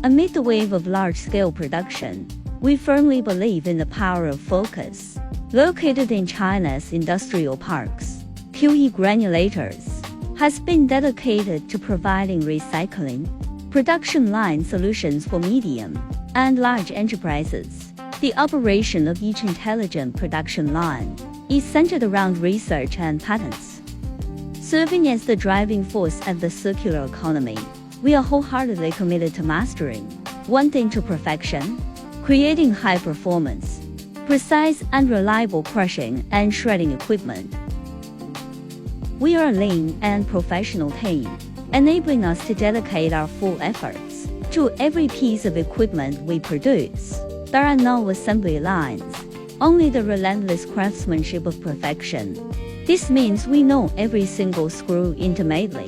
Amid the wave of large-scale production, we firmly believe in the power of focus. Located in China's industrial parks, QE Granulators has been dedicated to providing recycling production line solutions for medium and large enterprises. The operation of each intelligent production line is centered around research and patents. Serving as the driving force of the circular economy, we are wholeheartedly committed to mastering one thing to perfection, creating high-performance, precise and reliable crushing and shredding equipment. We are a lean and professional team, enabling us to dedicate our full efforts to every piece of equipment we produce. There are no assembly lines, only the relentless craftsmanship of perfection. This means we know every single screw intimately,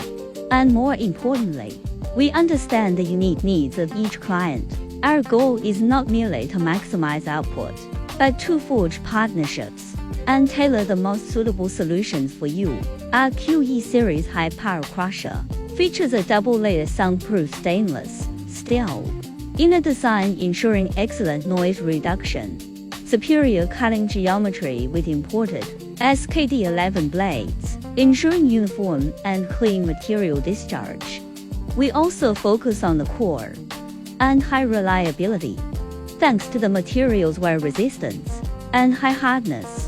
and more importantly, we understand the unique needs of each client. Our goal is not merely to maximize output, but to forge partnerships and tailor the most suitable solutions for you. Our QE series high-power crusher features a double-layer soundproof stainless steel inner design ensuring excellent noise reduction, superior cutting geometry with imported SKD11 blades, ensuring uniform and clean material discharge. We also focus on the core and high reliability, thanks to the material's wear resistance and high hardness.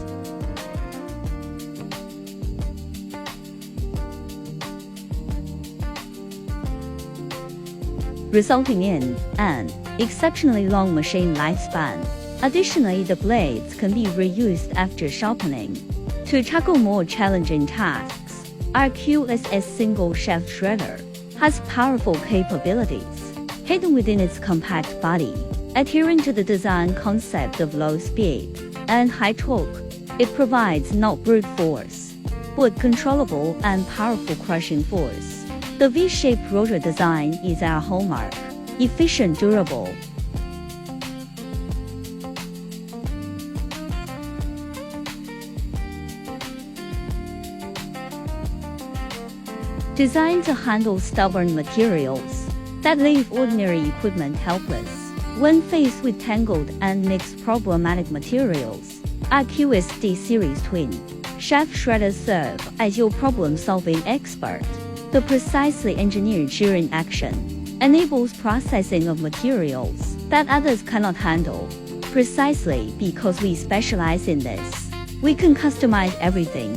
Resulting in an exceptionally long machine lifespan. Additionally, the blades can be reused after sharpening to tackle more challenging tasks. Our QSS single shaft shredder has powerful capabilities hidden within its compact body. Adhering to the design concept of low speed and high torque, it provides not brute force, but controllable and powerful crushing force. The V-shaped rotor design is our hallmark, efficient, durable. Designed to handle stubborn materials that leave ordinary equipment helpless when faced with tangled and mixed problematic materials. Our QSD Series twin shaft shredders serve as your problem-solving expert. The precisely engineered shearing action enables processing of materials that others cannot handle. Precisely because we specialize in this, we can customize everything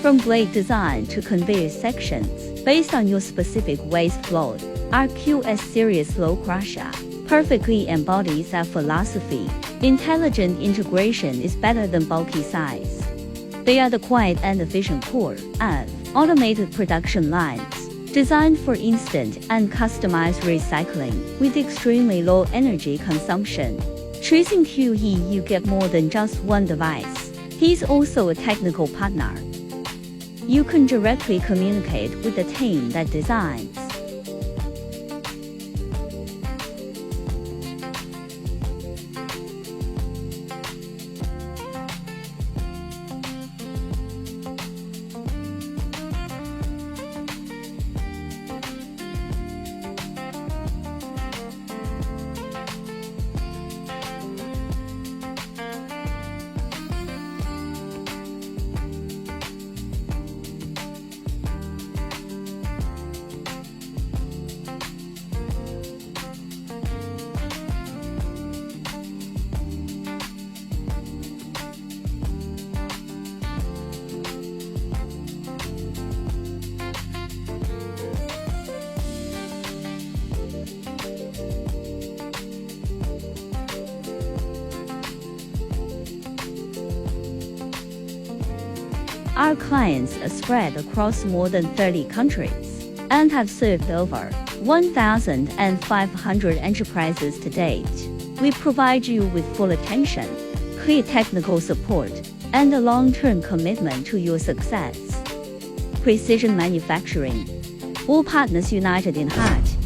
from blade design to conveyor sections based on your specific waste load. Our QS Series slow crusher perfectly embodies our philosophy. Intelligent integration is better than bulky size. They are the quiet and efficient core of automated production lines, designed for instant and customized recycling with extremely low energy consumption. Choosing QE, you get more than just one device. He's also a technical partner. You can directly communicate with the team that designs. Our clients are spread across more than 30 countries and have served over 1,500 enterprises to date. We provide you with full attention, clear technical support, and a long-term commitment to your success. Precision manufacturing. All partners united in heart.